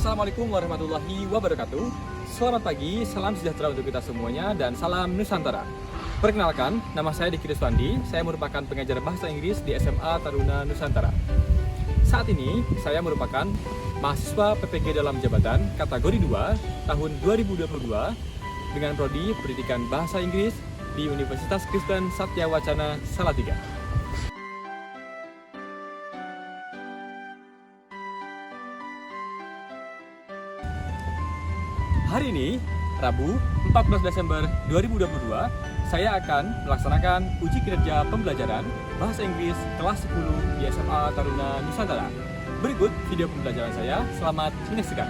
Assalamualaikum warahmatullahi wabarakatuh. Selamat pagi, salam sejahtera untuk kita semuanya, dan salam Nusantara. Perkenalkan, nama saya Kristen. Saya merupakan pengajar bahasa Inggris di SMA Taruna Nusantara. Saat ini, saya merupakan mahasiswa PPG dalam Jabatan kategori 2 tahun 2022 dengan prodi Pendidikan Bahasa Inggris di Universitas Kristen Satya Wacana Salatiga. Hari ini, Rabu 14 Desember 2022, saya akan melaksanakan uji kinerja pembelajaran Bahasa Inggris kelas 10 di SMA Taruna Nusantara. Berikut video pembelajaran saya, selamat menyaksikan.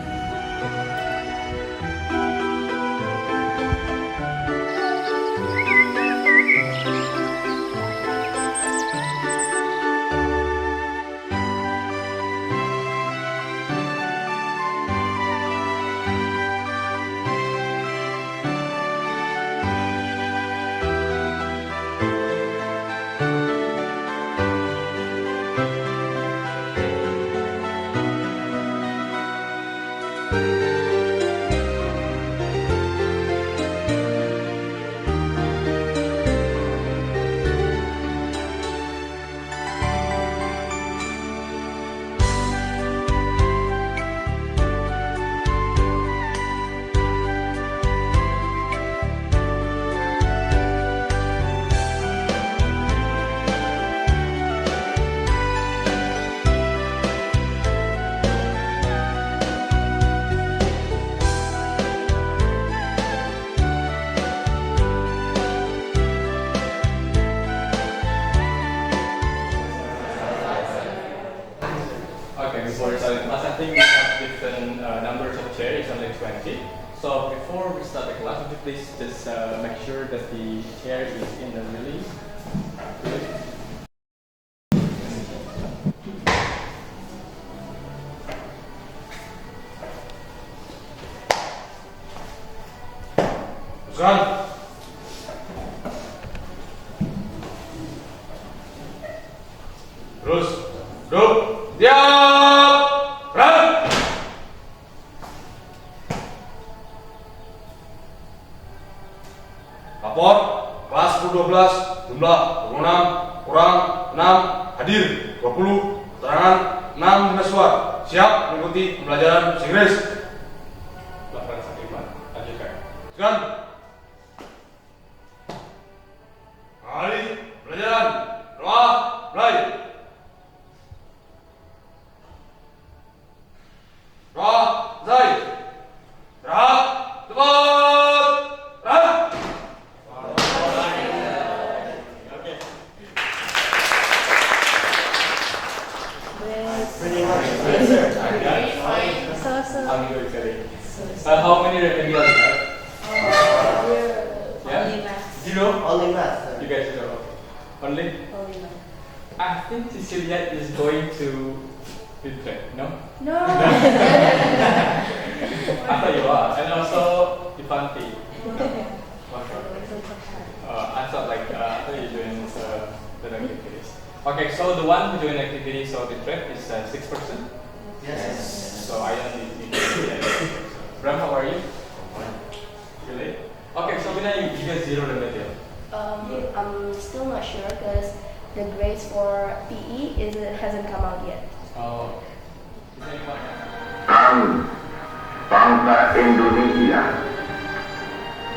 Before we start the class, I think we have different numbers of chairs, only 20. So before we start the class, would you please just make sure that the chair is in the really good. Run. Terus, duduk, diam, run. Lapor, kelas 10-12, jumlah 26, kurang 6, hadir 20, keterangan 6 mahasiswa, siap mengikuti pembelajaran bahasa Inggris. Laporan Satya, lanjutkan. Silakan. Kali pelajaran, doa, mulai. Doa, selesai. Gerak, cepat, gerak. Oke. How many words are there? How many remedial you have? Only math. Zero? Only math. You guys know. Only? Only math. I think Cecilia is going to retreat, no? No. I thought you are. And also Ivanti. I thought you're doing the activities. Okay, so the one who joined activities of retreat is 6%. Yes. So I don't need to do that. Bram, how are you? Really? Okay, so Bina, you get zero remedial. I'm still not sure because the grades for PE hasn't come out yet. Oh. Is there anyone? Kami, bangsa Indonesia,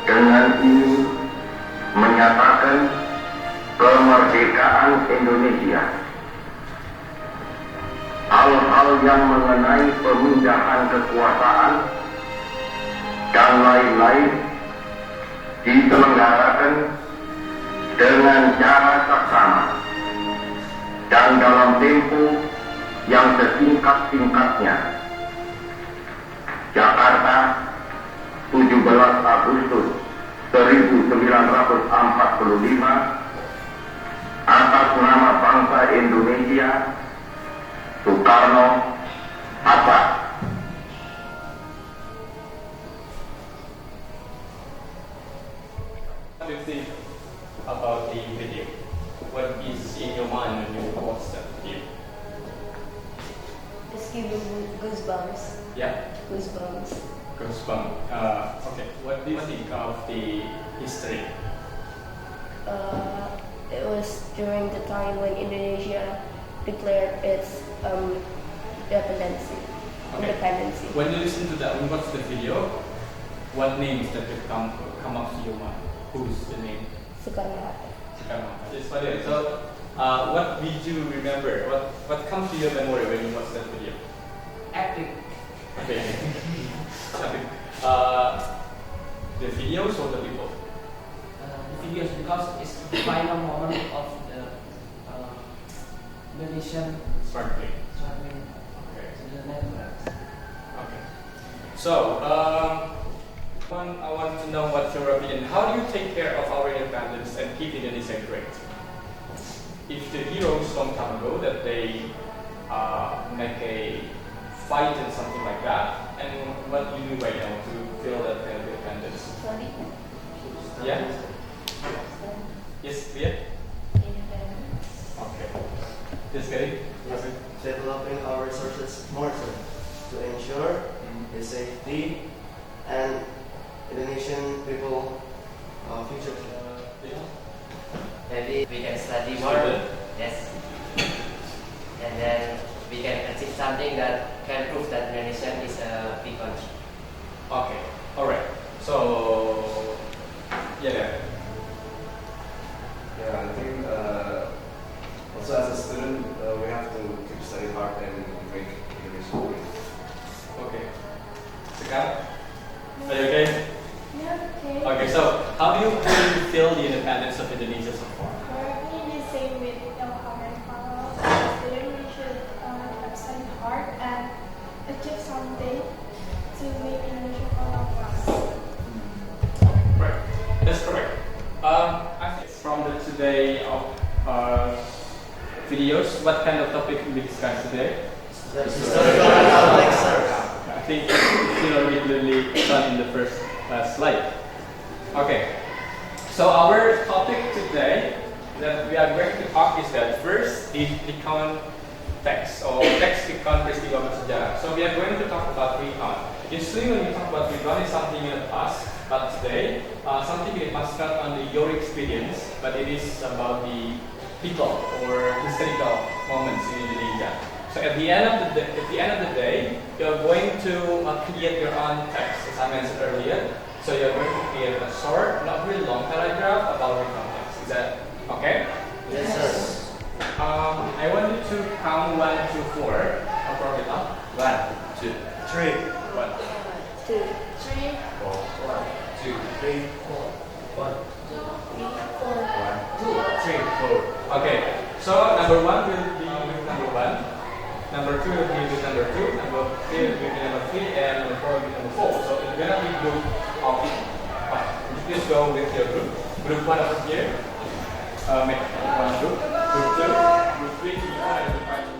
dengan ini menyatakan kemerdekaan Indonesia. Hal-hal yang mengenai pemindahan kekuasaan dan lain-lain diselenggarakan dengan cara saksama dan dalam tempo yang sesingkat-singkatnya. Jakarta, 17 Agustus 1945, atas nama bangsa Indonesia, Soekarno, Hatta. What do you think about the video? What is in your mind when you watch that video? It's giving me goosebumps. Yeah? goosebumps. Goosebumps. Okay. What do you think of the history? It was during the time when Indonesia declared its independency. When you listen to that, when you watch the video, what names that will come up to your mind? Who's the name? Soekarno-Hatta. Yes, so what did you remember? What comes to your memory when you watch that video? Epic. Okay. The videos or the people? The videos, because it's the final moment of the Indonesian Struggling. struggling Okay. to the Netherlands. Okay. So, I want to know what's your opinion. How do you take care of our independence and keep Indonesia great? If the heroes long time ago that they make a fight and something like that, and what do you do right now to feel that kind of independence? Study. Yeah? Yes, clear? Independence. Okay. Yes, Gary? Developing our resources more to ensure the safety and Indonesian people future. Maybe we can study more. Yes. And then we can achieve something that can prove that Indonesia is a big country. Okay. Alright. So, yeah. Yeah, I think also as a student, we have to keep studying hard and make English great. Okay. Sekar? Are you okay? Yeah, okay. Okay, so how do you feel the independence of Indonesia so far? Working the same with our current fellows, student, we should study hard and achieve something to make Indonesia all of us. Right. That's correct. I think from the today of videos, what kind of topic we discuss today? I think it's already clearly done in the first slide. Okay. So our topic today that we are going to talk is that first is recount text or text recount peristiwa bersejarah. So we are going to talk about recount. Usually when we talk about recount, it's something in the past, but today something in the past not only your experience, but it is about the people or historical moments in Indonesia. So at the end of the day, you're going to create your own text, as I mentioned earlier. So you're going to create a short, not really long paragraph about your context. Is that okay? Yes, sir. I want you to count 1 to 4. I'll probably up. 1, 2, 3. 1, 2, 3, 4. 1, 2, 3, 4. 1, 3, 4. 2, 3, 4. Okay. So number 1 will be with number 1. Number 2 will be with number 2. Number 3 will be with number 3, and number 4 will be number 4. So it's gonna be group of 5. You just go with your group. Group 1 over here. Make one group. Group 2, group 3, group 4, and group 5.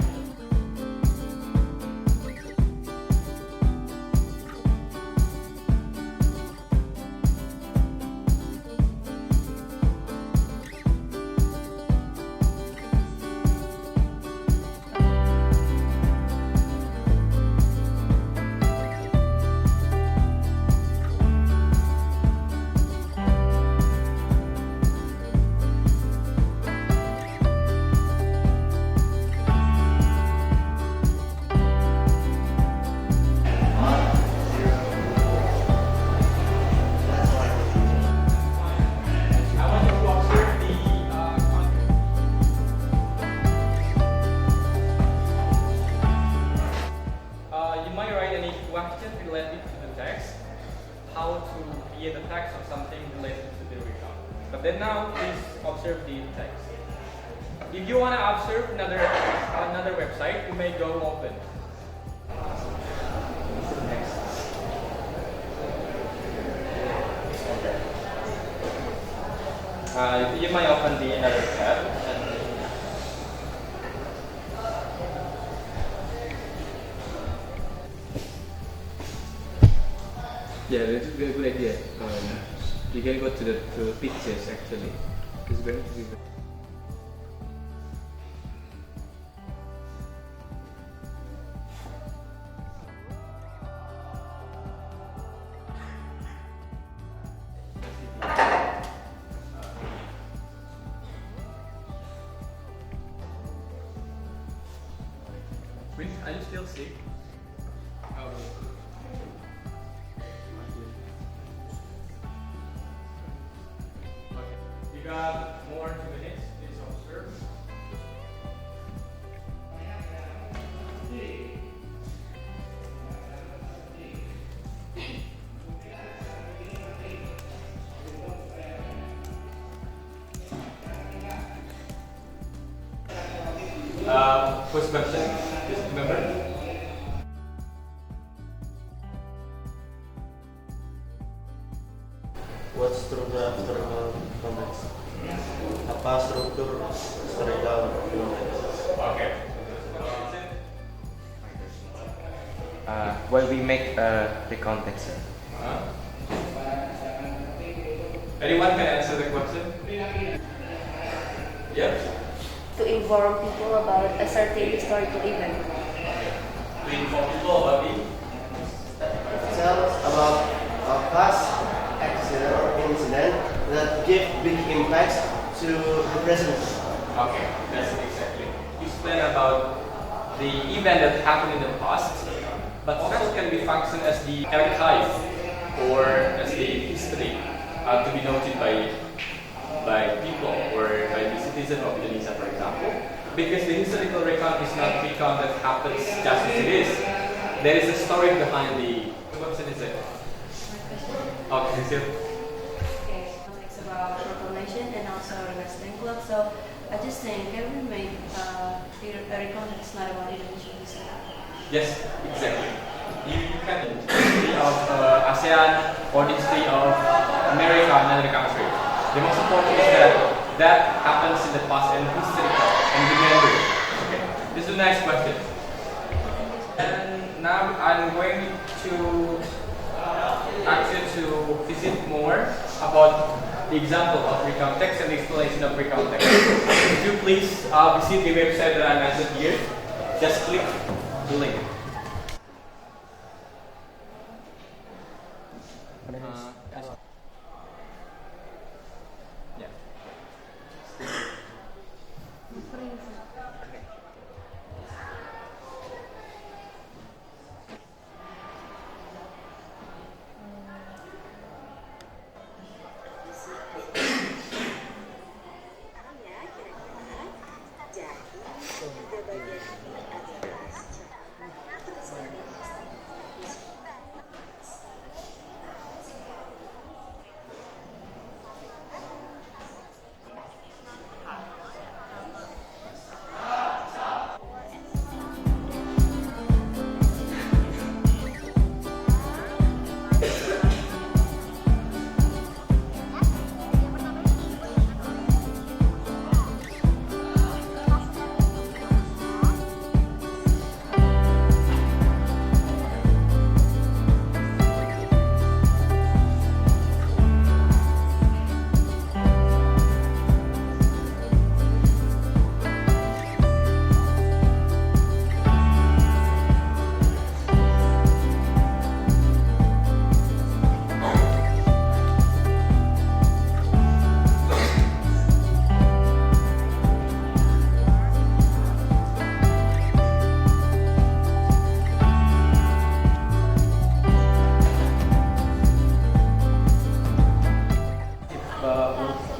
Then now please observe the text. If you want to observe another website, you may go open. You might open the another tab. Yeah, that's a good idea. You can go to the pictures actually. It's going to be good. Prince, are you still sick? Okay. You got more 2 minutes. Please observe. First question, just remember. What struktur historical context? Apa struktur historical context? Okay. Well, we make a recontext. Anyone can answer the question? Yes. To inform people about a certain historical event. To inform people about the Tell us about a past accident or incident that give big impacts to the present. Okay, that's exactly. Explain about the event that happened in the past, but also can be function as the archive or as the history to be noted by people or by the citizen of Indonesia, for example. Because the historical recount is not recount that happens just as it is. There is a story behind the. What is it? Okay, so. Okay, it's about proclamation and also wrestling club. So I just think can we make a recount that's not about Indonesian history? Yes, exactly. You can history of ASEAN or the history of America and another country. The most important is that happens in the past and historical and remember. Okay. This is the next question. And now I'm going to ask you to visit more about the example of recount text and the explanation of recount text. If you please visit the website that I mentioned here, just click the link.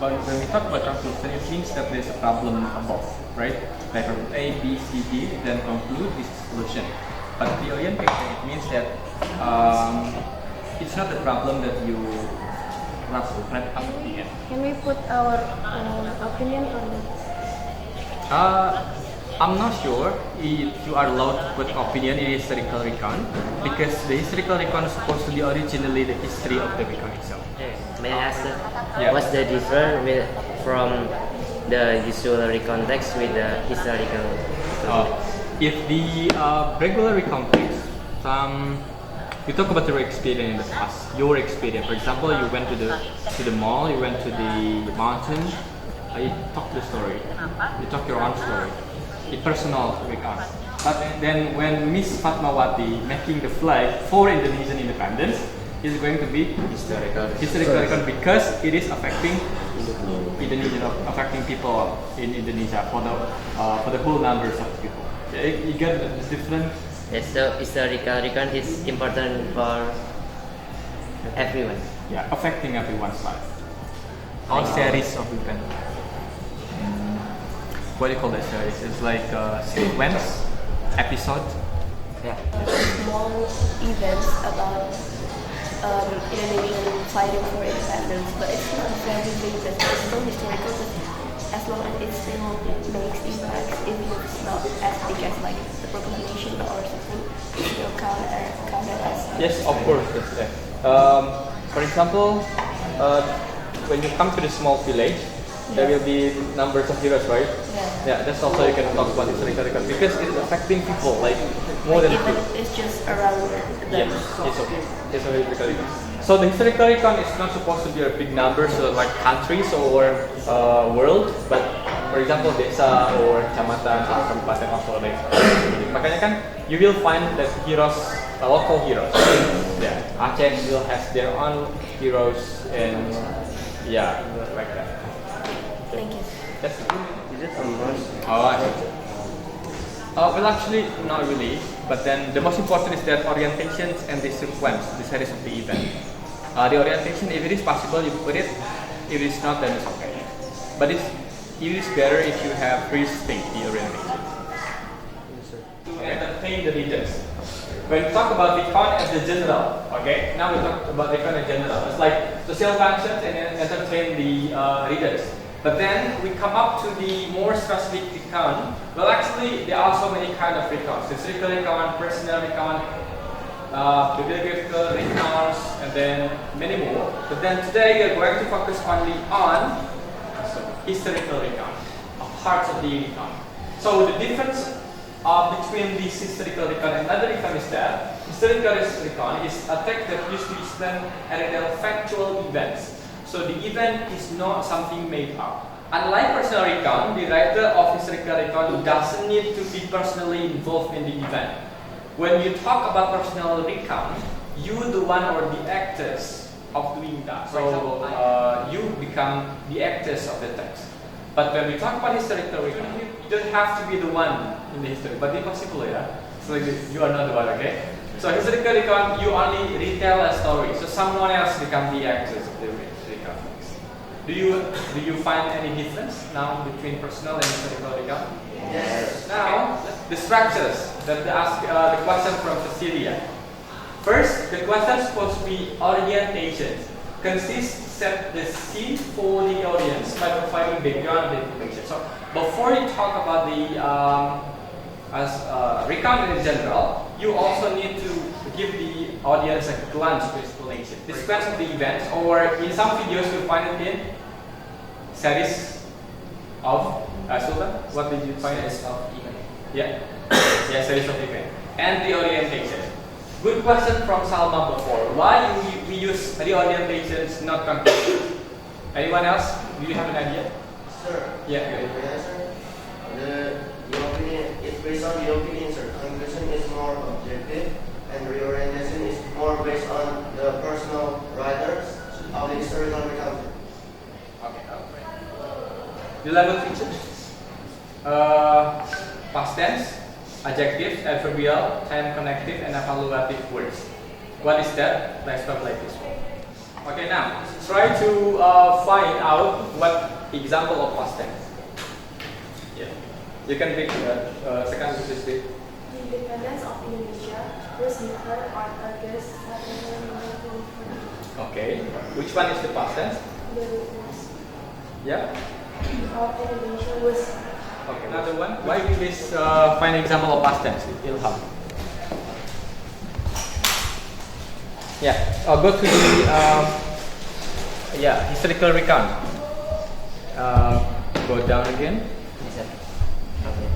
When we talk about conclusion, it means that there's a problem above, right? Like from A, B, C, D, then conclude this is solution. But the orientation, it means that it's not the problem that you wrap up at the end. Can we put our opinion on it? I'm not sure if you are allowed to put opinion in historical recount because the historical recount is supposed to be originally the history of the recount itself. May I ask Yeah. what's the difference from the usual recontext with the historical? If the regular recontext, you talk about your experience in the past, your experience. For example, you went to the mall, you went to the mountain, you talk the story, you talk your own story, a personal recount. But then when Miss Fatmawati making the flag for Indonesian independence, is going to be historical recount because it is affecting Indonesian, affecting people in Indonesia for the whole numbers of people. Okay, you get the different. Yes, so historical recon is important for everyone. Yeah, affecting everyone's life. All series of events. What do you call that series? It's like a sequence, episode. Yeah. Small events about Indonesian fighting for independence, but it's not very famous. It's still historical, but as long as it still makes impact, even if it's not as big as like the proclamation or something, it still counted as. Yes, of course. That's it. For example, when you come to the small village, there will be numbers of heroes, right? Yeah, that's also you can talk about historical record because it's affecting people like more than even two. if it's just around them. Yes, it's okay. It's a historical record. So the historical record is not supposed to be a big number, so like countries or world, but for example desa or Jabatan or kabupaten also like. Makanya kan you will find that heroes, local heroes. Yeah, Aceh will have their own heroes and yeah, like that. Thank you. Yes. Is it a must? Oh, I see. Well, actually, not really. But then the most important is that orientations and the sequence, the series of the event. The orientation, if it is possible, you put it. If it is not, then it's okay. But it is better if you have restate the orientation. To entertain the readers. When we talk about recon as the general, okay? Now we talk about recon as general. It's like social functions and entertain the readers. But then we come up to the more specific recon. Well, actually, there are so many kind of recons. Historical recon, personal recon, bibliographical recons, and then many more. But then today we are going to focus only on historical recon, parts of the recon. So the difference between this historical recon and another recon is that historical recon is a text that used to explain factual events. So the event is not something made up. Unlike personal recon, the writer of historical recon doesn't need to be personally involved in the event. When you talk about personal recon, you the one or the actors of doing that. So you become the actors of the text. But when we talk about historical recon, you don't have to be the one in the history, but it's possible, yeah. So you are not the one, okay? So historical recon, you only retell a story. So someone else become the actors of the recon. Do you find any difference now between personal and historical recon? Yes. Now the structures that they ask the question from Cecilia. First, the question is supposed to be orientation. Consists set the scene for the audience by providing background information. So before you talk about the recon in general, you also need to give the audience a glance to explanation. The sequence of the events, or in some videos you'll find it in series of Sultan. What did you find? Series of event. Yeah, yeah, series of events and the orientation. Good question from Salma before. Why we use reorientations, not conclusions? Anyone else? Do you have an idea? Sir. Yeah. The opinion is based on the opinion, sir. Conclusion is more objective, and reorientation is more based on the personal writers of the historical account. Okay. The language features. Past tense, adjective, adverbial, time connective, and evaluative words. What is that? Let's talk like this one. Okay, now try to find out what example of past tense. Yeah, you can pick second to this bit. The independence of Indonesia was declared on August 7, 1945. Okay, which one is the past tense? The witness Yeah. of Indonesia was. Okay, another one. Why we this find example of past tense? Ilham. Yeah. I'll go to the historical recon. Go down again.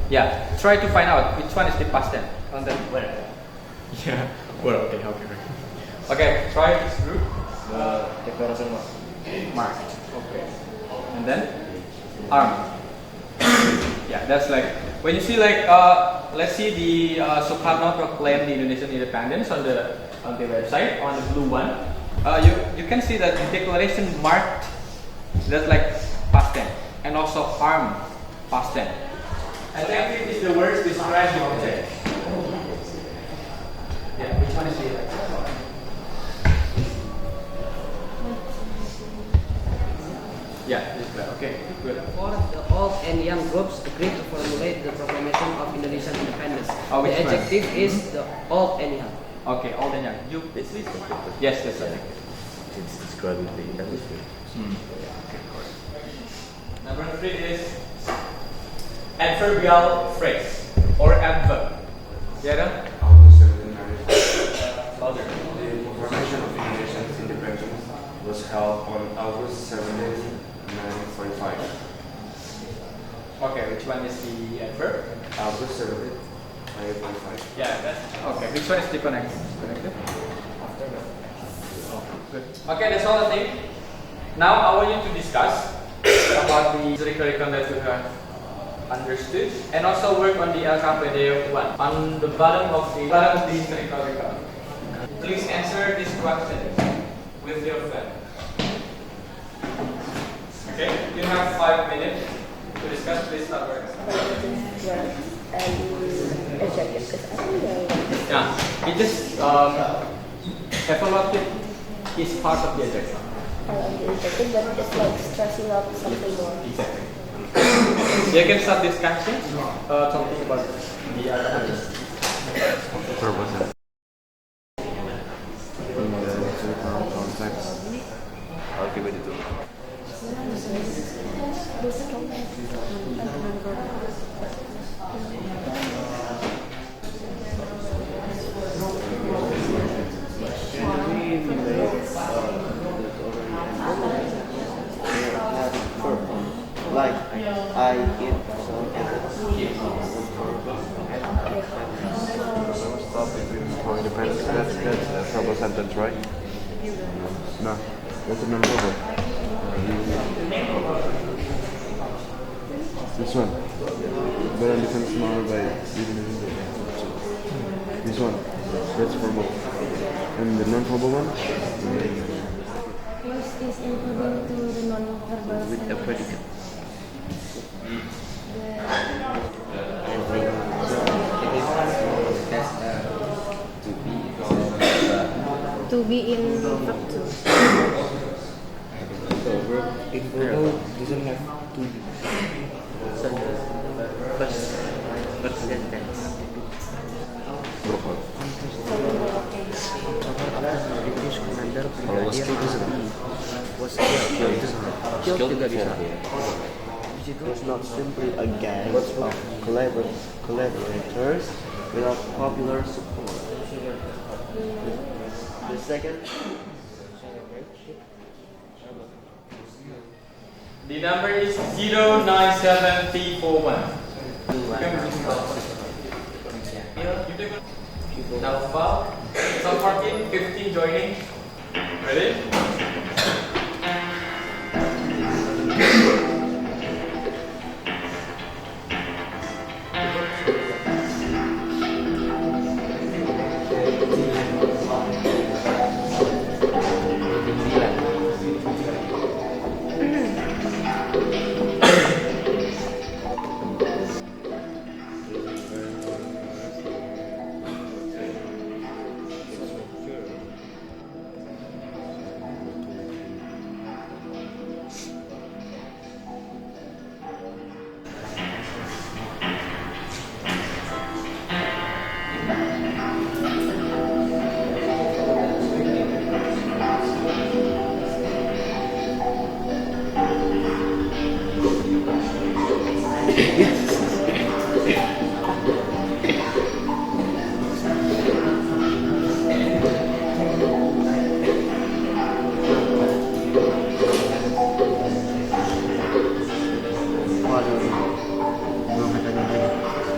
Yeah. Try to find out which one is the past tense. On the Where? yeah. Well, okay. Okay. Try this group. Declaration Mark. Okay. And then arm. Yeah, that's like when you see like let's see the Soekarno proclaimed the Indonesian independence on the website on the blue one. You can see that the declaration marked that's like past tense and also arm past tense. Adjective is the words describing object. Yeah, which one is the Yeah, this one. Okay, good. For the old and young groups agreed to formulate the proclamation of Indonesian independence. Oh, the which one? adjective is the old and young. Okay, old and young. You This is subjective. Yes, that's adjective. It's describing the atmosphere. Okay, correct. Number 3 is adverbial phrase or adverb. Yeah, August 1795. louder. The proclamation of Indonesian independence was held on August 17, 1945. Okay, which one is the adverb? August 17, 1945. Yeah, that's okay. Which one is the connected? After that. Oh, good. Okay, that's all I think. Now I want you to discuss about the curriculum that you have understood, and also work on the LKPD 1 on the bottom of the curriculum. Please answer this question with your friend. Okay, you have 5 minutes to discuss. Please start working. Yeah, it just evaluative is part of the adjective. But it's like stressing out something more. Exactly. So you can start discussion, talking about the other. Verbal. In the historical context. Okay, wait itu. Like I eat some apples. Stop between for independence. That's a verbal sentence, right? No, that's a non-verbal. This one. Better defense more by even this one. That's verbal. And the non-verbal one? Plus is including to the non-verbal With a predicate. to be in verb 2. So verb in verbal doesn't have to be. So first sentence. Kalau skill bisa was skill juga bisa. It's not simply a gang of collaborators without popular support. The second. The number is 097T41. Now 12, so 14, 15 joining. Ready?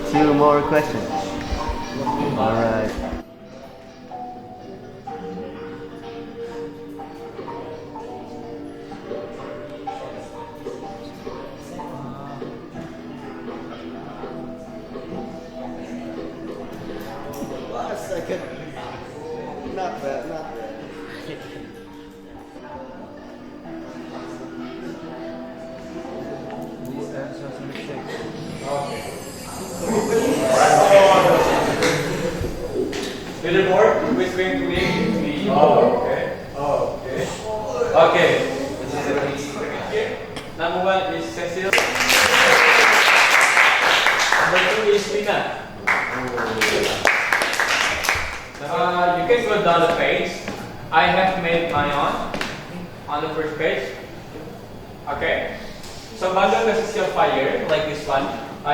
Two more questions. All right. Last second. Not bad, not bad. going to be. Oh, okay. Oh, okay. Okay. Number 1 is Cecil. Number 2 is Lina. You can go down the page. I have made my own on the first page. Okay. So bundle the Cecil fire like this one.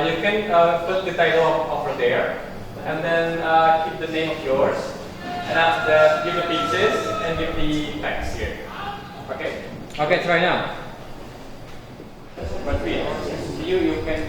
You can put the title over there, and then keep the name of yours, and after that give the pieces and give the text here. Okay. Okay. Try now. But you can.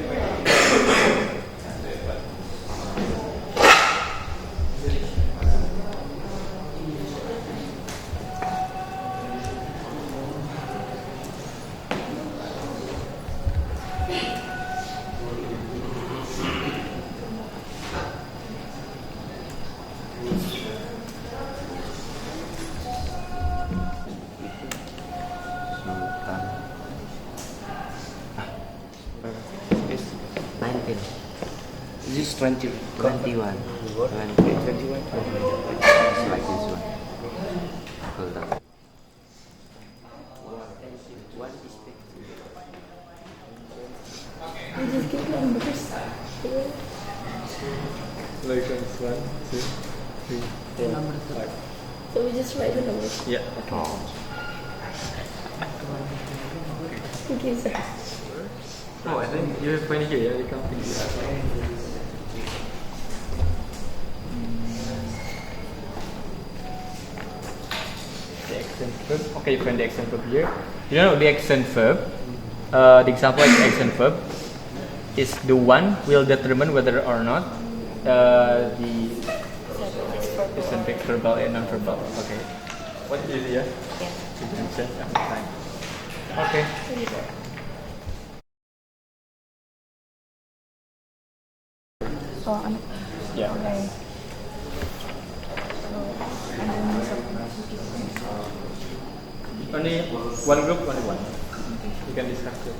This is 21. 21. It's like this one. Hold on. You just give numbers. Like this 1, 2, 3, 4, 5. So we just write the numbers. Yeah. Okay, sir. Oh, I think you have find here. You can figure it out. The accent verb. Okay, you find the accent verb here. You know the accent verb. The example of the accent verb is the one will determine whether or not the accent verbal and non-verbal. Okay. What is it? Yeah. Okay. Oh, Yeah. okay. Only one group, only one. You can discuss it.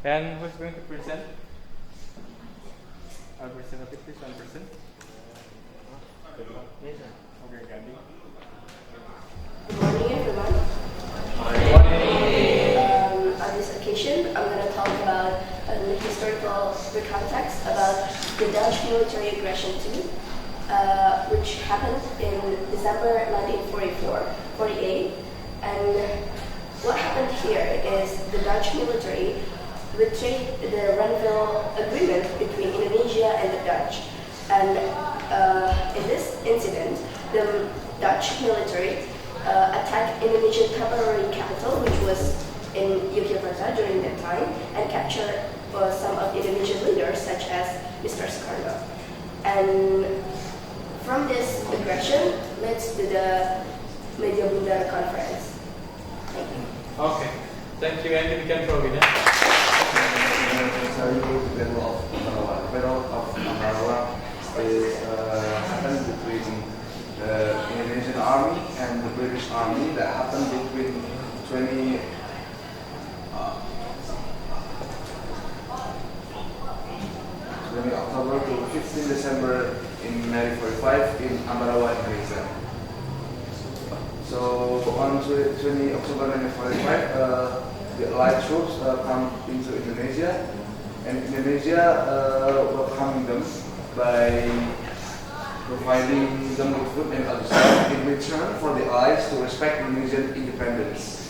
And who's going to present? I'll present a picture, one person. Okay, Gandhi. Good morning, everyone. On this occasion, I'm going to talk about the historical context about the Dutch military aggression to which happened in December 1948. And what happened here is the Dutch military betrayed the Renville Agreement between Indonesia and the Dutch. And in this incident, the Dutch military attacked Indonesian temporary capital, which was in Yogyakarta during that time, and captured some of Indonesian leaders, such as Mr. Soekarno. And from this aggression leads to the Media Bundar Conference. Thank you. Okay. Thank you, and you can throw it. Is happened between the Indonesian Army and the British Army that happened between 20 October to 15 December in 1945 in Ambarawa, Indonesia. So on 20 October 1945, the Allied troops come into Indonesia, and Indonesia welcomed them by providing them with food and other stuff in return for the Allies to respect Indonesian independence.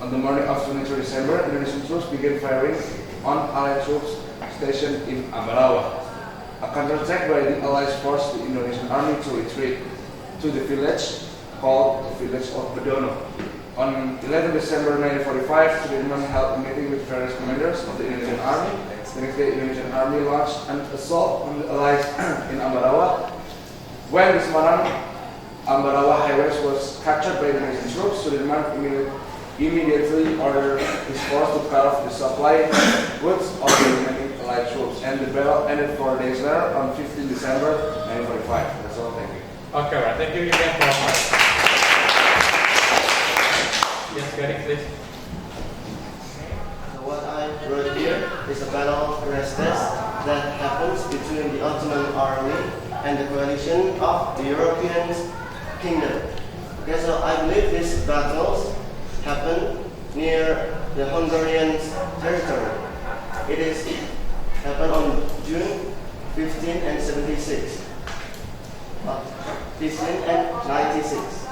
On the morning of 22 December, Indonesian troops began firing on Allied troops stationed in Ambarawa. A counterattack by the Allies forced the Indonesian army to retreat to the village called the village of Bedono. On 11 December 1945, Sudirman held a meeting with various commanders of the Indonesian army. The next day, the Indonesian army launched an assault on the Allies in Ambarawa. When the Semarang-Ambarawa highways was captured by the Indonesian troops, Sudirman immediately ordered his force to cut off the supply routes of the remaining Allied troops, and the battle ended 4 days later on 15 December 1945. That's all. Thank you. Okay, right. Thank you again for much. Yes, Gary, please. So what I wrote here is a battle of Kristen that happens between the Ottoman army and the coalition of the European kingdom. Okay, so I believe these battles happened near the Hungarian territory. It is happened on June 15 and 76. 15 and 96.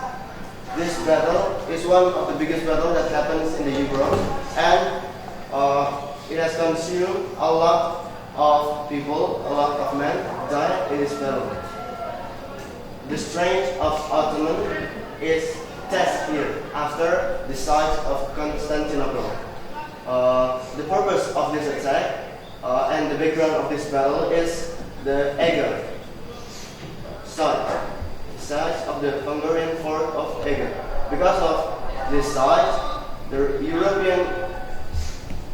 This battle is one of the biggest battles that happens in the Europe, and it has consumed a lot of people, a lot of men died in this battle. The strength of Ottoman is tested here after the siege of Constantinople. The purpose of this attack and the background of this battle is the Eger siege of the Hungarian fort of Eger. Because of this siege,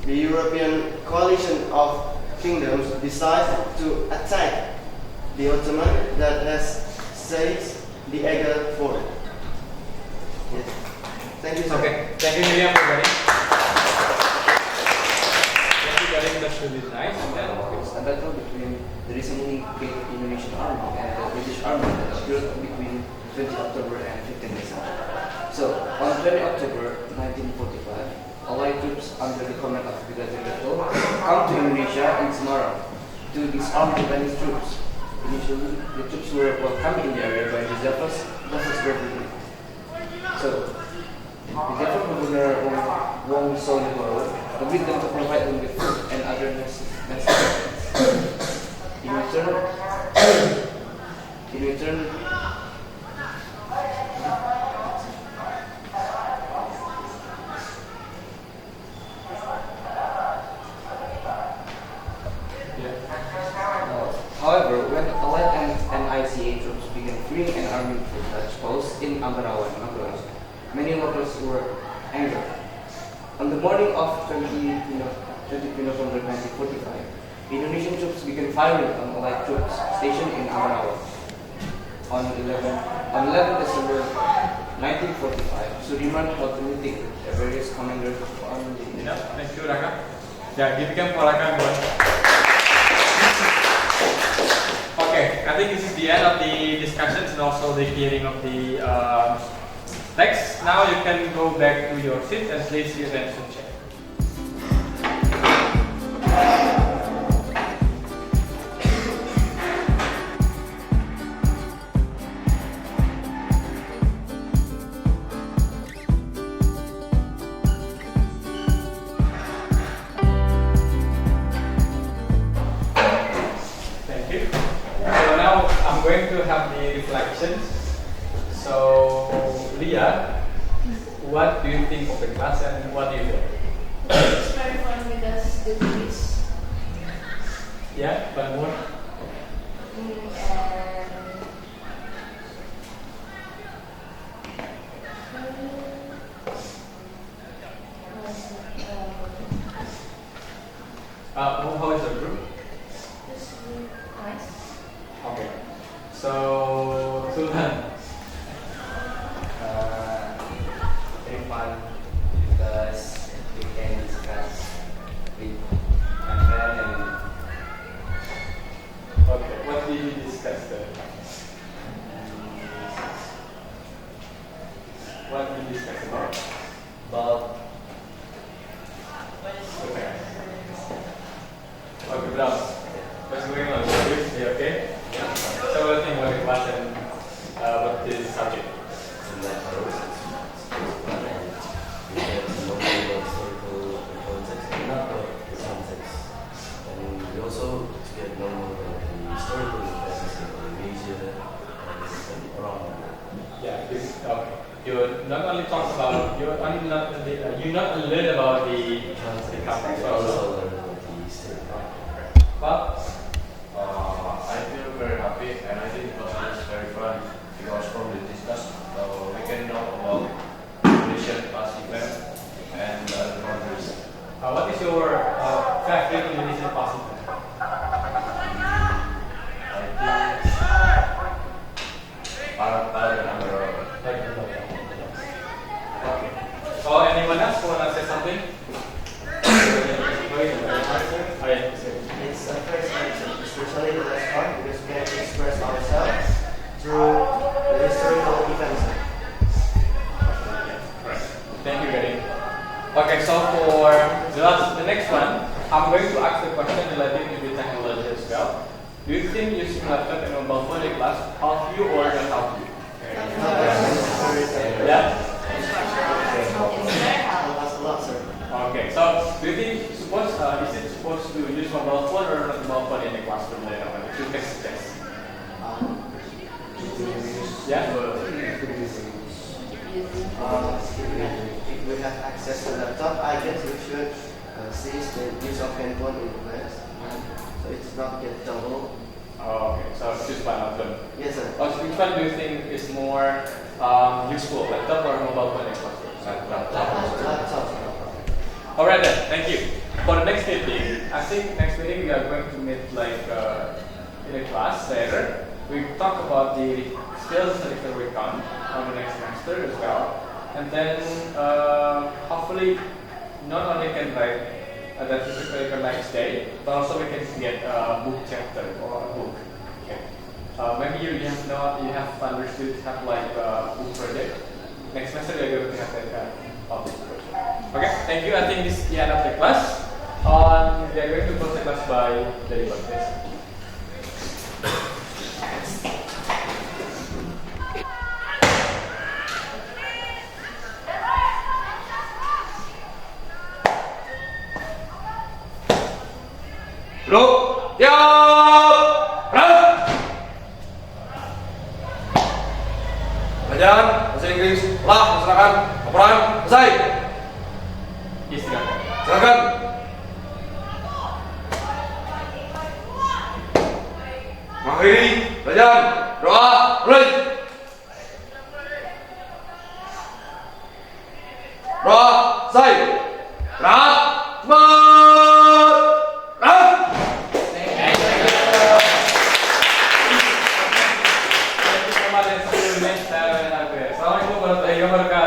the European coalition of kingdoms decided to attack the Ottoman that has seized the Eger fort. Yes. Thank you, sir. Okay, thank you, Miriam, for getting. Thank you, Gary. That's really nice. It's a battle between the recently big Indonesian army and the British army that occurred between 20 October and 15 December. So, on 20 October 1945, Allied troops under the command of Brigadier General come to Indonesia in Semarang to disarm Japanese troops. Initially, the troops were welcomed in the area by the Japanese Republic. So, the Japanese Governor Wong Sonegoro agreed them to provide them with food and other necessities. In return, however, when Allied and ICA troops began freeing and arming the Dutch posts in Ambarawa and Magelang, many locals were angered. On the morning of 20 November 1945, Indonesian troops began firing on Allied troops stationed in Ambarawa. On 11 December 1945, Sudirman held a meeting with the various commanders on the Thank you, Raka. Yeah, give him for Raka. Okay, I think this is the end of the discussions and also the hearing of the text. Now you can go back to your seat and place your attention check. Going to have the reflections. So, Leah, what do you think of the class and what do you do? It's very fun with us do this. Yeah, but more? How is the group? It's really nice. Okay. So, Sultan, what we discussed about? About Okay. Okay, Bram. What's going on? Are you okay? yeah, So what do you think about the class and what is the subject? And like ours, it's fun and we get to know more about historical context and not about the context. And we also get to know more about the historical events in Indonesia and around. Yeah, this, okay. You not only talk about you only not learn about the context, We also learn about the history. but I feel very happy and I think it was very fun because from the discuss we can know about Indonesian past event and other countries. what is your favorite Indonesian past event? I think para number. Okay. So anyone else wanna say something? It's a first section, especially the last part, because we can express ourselves through the historical events. Thank you, Gary. Okay, so for the next one, I'm going to ask the question related to the technology as well. Do you think using laptop and mobile phone in class help you or not help you? Yeah? Okay, so do you think is it supposed to use mobile phone or not mobile phone in the classroom later on? If you can suggest. Yeah? If we have access to laptop, I guess we should cease the use of handphone in class, so it's not get double. Oh, okay, so choose one of them. Yes, sir. So which one do you think is more useful, laptop or mobile phone in classroom? Laptop. Alright then, thank you. For the next meeting, I think next meeting we are going to meet like in a class later. We talk about the skills that we can work on the next semester as well. And then hopefully not only can write that physical next day, but also we can get a book chapter or a book. Okay. Maybe you have understood have like a book project. Next semester we are going to have like a public project. Okay, thank you. I think this is the end of the class. We are going to close the class by the podcast. Duduk, tiap, gerak. Pelajaran bahasa Inggris telah dilaksanakan. Laporan selesai. Istirahat. Silakan. Mengakhiri pelajaran. Doa mulai. Doa selesai. Gerak. Assalamualaikum warahmatullahi wabarakatuh.